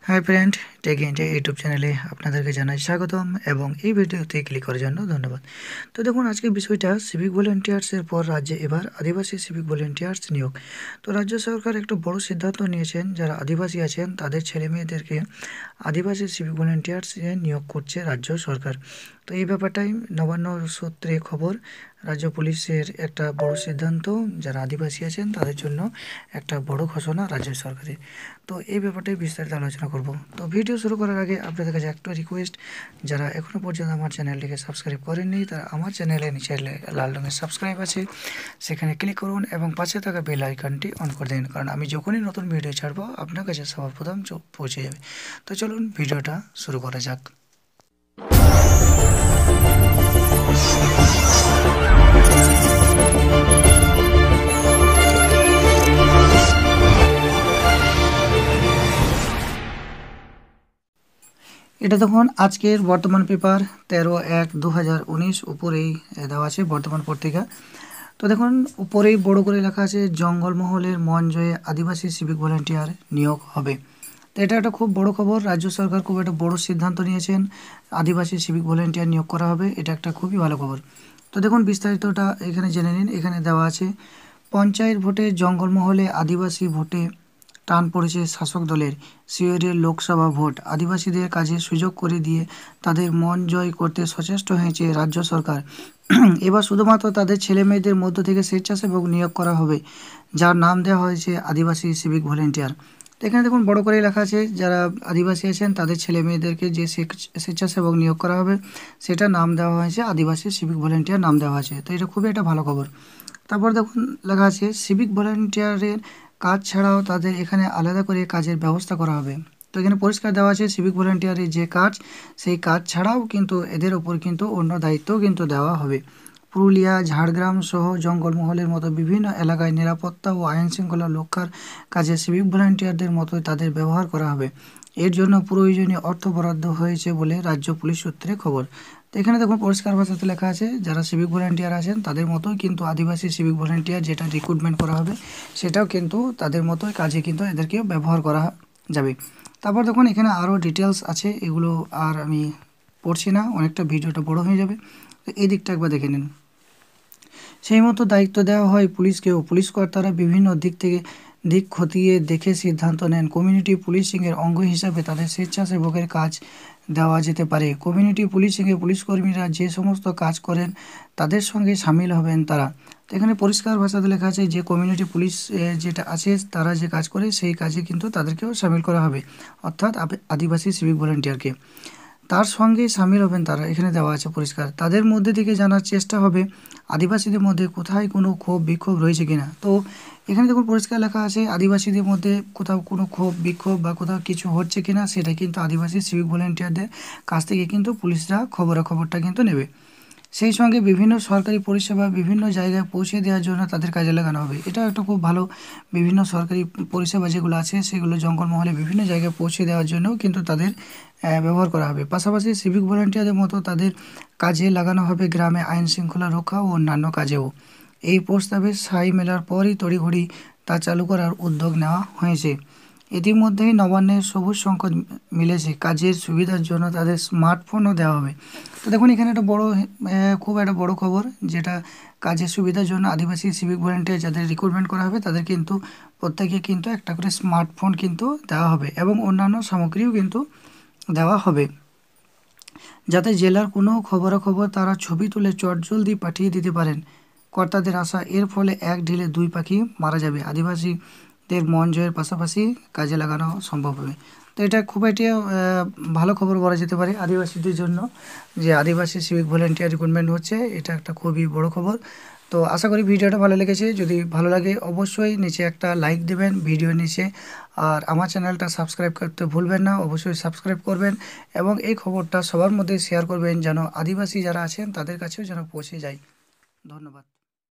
High friend, tech India YouTube চ্যানেলে আপনাদেরকে জানাই স্বাগতম এবং এই ভিডিওতে ক্লিক করার জন্য ধন্যবাদ। তো দেখুন, আজকের বিষয়টা সিভিক ভলেন্টিয়ার্সের পর রাজ্যে এবার আদিবাসী সিভিক ভলেন্টিয়ার্স নিয়োগ। তো রাজ্য সরকার একটা বড় সিদ্ধান্ত নিয়েছেন, যারা আদিবাসী আছেন তাদের ছেলে মেয়েদেরকে আদিবাসী সিভিক ভলেন্টিয়ার্সে নিয়োগ করছে রাজ্য সরকার। তো এই ব্যাপারটাই নবান্ন সূত্রে খবর, রাজ্য পুলিশের একটা বড় সিদ্ধান্ত, যারা আদিবাসী আছেন তাদের জন্য একটা বড় ঘোষণা রাজ্য সরকারের। তো এই ব্যাপারটাই বিস্তারিত আলোচনা করব। তো ভিডিও শুরু করার আগে আপনাদের কাছে একটা রিকোয়েস্ট, যারা এখনও পর্যন্ত আমার চ্যানেলটিকে সাবস্ক্রাইব করেননি তারা আমার চ্যানেলে নিচে লাল রঙের সাবস্ক্রাইব আছে, সেখানে ক্লিক করুন এবং পাশে থাকা বেল আইকনটি অন করে দিন, কারণ আমি যখনই নতুন ভিডিও ছাড়বো আপনার কাছে সবার প্রথম পৌঁছে যাবে। তো চলুন ভিডিওটা শুরু করা যাক। এটা দেখুন আজকের বর্তমান পেপার 13/1/2019 উপরেই দেওয়া আছে বর্তমান পত্রিকা। তো দেখুন উপরেই বড় করে লেখা আছে, জঙ্গলমহলের মন জয়ে আদিবাসী সিভিক ভলেন্টিয়ার নিয়োগ হবে। তো এটা একটা খুব বড় খবর, রাজ্য সরকার খুব একটা বড় সিদ্ধান্ত নিয়েছেন, আদিবাসী সিভিক ভলেন্টিয়ার নিয়োগ করা হবে, এটা একটা খুবই ভালো খবর। তো দেখুন বিস্তারিতটা এখানে জেনে নিন। এখানে দেওয়া আছে, পঞ্চায়েত ভোটে জঙ্গলমহলে আদিবাসী ভোটে টান পড়েছে শাসক দলের। সিওরের লোকসভা ভোট আদিবাসীদের কাজে সুযোগ করে দিয়ে তাদের মন জয় করতে সচেষ্ট হয়েছে রাজ্য সরকার। এবার শুধুমাত্র তাদের ছেলে মেয়েদের মধ্য থেকে স্বেচ্ছাসেবক নিয়োগ করা হবে, যার নাম দেওয়া হয়েছে আদিবাসী সিভিক ভলেন্টিয়ার। তো এখানে দেখুন বড় করে লেখা আছে, যারা আদিবাসী আছেন তাদের ছেলে মেয়েদেরকে যে স্বেচ্ছাসেবক নিয়োগ করা হবে সেটা নাম দেওয়া হয়েছে আদিবাসী সিভিক ভলেন্টিয়ার নাম দেওয়া আছে। তো এটা খুবই একটা ভালো খবর। তারপর দেখুন লেখা আছে, সিভিক ভলেন্টিয়ারের কাজ ছাড়াও তাদের এখানে আলাদা করে কাজের ব্যবস্থা করা হবে। তো এখানে পরিষ্কার দেওয়া আছে, সিভিক ভলেন্টিয়ারের যে কাজ সেই কাজ ছাড়াও কিন্তু এদের ওপর কিন্তু অন্য দায়িত্ব কিন্তু দেওয়া হবে। পুরুলিয়া, ঝাড়গ্রাম সহ জঙ্গলমহলের মতো বিভিন্ন এলাকায় নিরাপত্তা ও আইন শৃঙ্খলা রক্ষার কাজে সিভিক ভলেন্টিয়ারদের মতোই তাদের ব্যবহার করা হবে। এর জন্য প্রয়োজনীয় অর্থ বরাদ্দ হয়েছে বলে রাজ্য পুলিশ সূত্রে খবর। তো এখানে দেখুন পরিষ্কার ভাষাতে লেখা আছে, যারা সিভিক ভলেন্টিয়ার আছেন তাদের মতোই কিন্তু আদিবাসী সিভিক ভলেন্টিয়ার যেটা রিক্রুটমেন্ট করা হবে সেটাও কিন্তু তাদের মতোই কাজে কিন্তু এদেরকেও ব্যবহার করা যাবে। তারপর দেখুন এখানে আরও ডিটেলস আছে, এগুলো আর আমি পড়ছি না, অনেকটা ভিডিওটা বড় হয়ে যাবে। তো এই দিকটা একবার দেখে নিন। সেই মতো দায়িত্ব দেওয়া হয় পুলিশকেও। পুলিশ কর্তারা বিভিন্ন দিক খতিয়ে দেখে সিদ্ধান্ত নেন কমিউনিটি পুলিশিংয়ের অঙ্গ হিসাবে তাদের স্বেচ্ছাসেবকের কাজ দেওয়া যেতে পারে। কমিউনিটি পুলিশিংয়ে পুলিশকর্মীরা যে সমস্ত কাজ করেন তাদের সঙ্গে সামিল হবেন তারা। তো এখানে পরিষ্কার ভাষাতে লেখা আছে যে কমিউনিটি পুলিশ যেটা আছে তারা যে কাজ করে সেই কাজে কিন্তু তাদেরকেও সামিল করা হবে, অর্থাৎ আদিবাসী সিভিক ভলেন্টিয়ারকে তার সঙ্গে সামিল হবেন তারা। এখানে দেওয়া আছে পরিষ্কার, তাদের মধ্যে থেকে জানার চেষ্টা হবে আদিবাসীদের মধ্যে কোথায় কোনো ক্ষোভ বিক্ষোভ রয়েছে কিনা। তো এখানে দেখুন পরিষ্কার লেখা আছে, আদিবাসীদের মধ্যে কোথাও কোনো ক্ষোভ বিক্ষোভ বা কোথাও কিছু হচ্ছে কিনা সেটা কিন্তু আদিবাসী সিভিক ভলেন্টিয়ারদের কাছ থেকে কিন্তু পুলিশরা খবরটা কিন্তু নেবে। সেই সঙ্গে বিভিন্ন সরকারি পরিষেবা বিভিন্ন জায়গায় পৌঁছে দেওয়ার জন্য তাদের কাজে লাগানো হবে। এটা একটা খুব ভালো, বিভিন্ন সরকারি পরিষেবা যেগুলো আছে সেগুলো জঙ্গলমহলে বিভিন্ন জায়গায় পৌঁছে দেওয়ার জন্যও কিন্তু তাদের ব্যবহার করা হবে। পাশাপাশি সিভিক ভলেন্টিয়ারদের মতো তাদের কাজে লাগানো হবে গ্রামে আইন শৃঙ্খলা রক্ষা ও অন্যান্য কাজেও। এই প্রস্তাবে সাই মেলার পরই তড়িঘড়ি তা চালু করার উদ্যোগ নেওয়া হয়েছে। ইতিমধ্যেই নবান্নের সবুজ সংকেত মিলেছে, কাজের সুবিধার জন্য তাদের স্মার্টফোনও দেওয়া হবে। তো দেখুন এখানে একটা খুব একটা বড় খবর, যেটা কাজের সুবিধার জন্য আদিবাসী সিভিক ভলেন্টিয়ার যাদের রিক্রুটমেন্ট করা হবে তাদের কিন্তু প্রত্যেকে কিন্তু একটা করে স্মার্টফোন কিন্তু দেওয়া হবে এবং অন্যান্য সামগ্রীও কিন্তু দেওয়া হবে, যাতে জেলার কোনো খবরাখবর তারা ছবি তুলে চটজলদি পাঠিয়ে দিতে পারেন। কর্তাদের আশা, এর ফলে এক ঢিলে দুই পাখি মারা যাবে, আদিবাসীদের মন জয়ের পাশাপাশি কাজে লাগানো সম্ভব হবে। তো এটা খুব একটি ভালো খবর বলা যেতে পারে আদিবাসীদের জন্য, যে আদিবাসী সিভিক ভলেন্টিয়ার রিক্রুটমেন্ট হচ্ছে, এটা একটা খুবই বড় খবর। তো আশা করি ভিডিওটা ভালো লেগেছে, যদি ভালো লাগে অবশ্যই নিচে একটা লাইক দেবেন ভিডিও নিচে, আর আমার চ্যানেলটা সাবস্ক্রাইব করতে ভুলবেন না, অবশ্যই সাবস্ক্রাইব করবেন এবং এই খবরটা সবার মধ্যে শেয়ার করবেন যেন আদিবাসী যারা আছেন তাদের কাছেও যেন পৌঁছে যায়। ধন্যবাদ।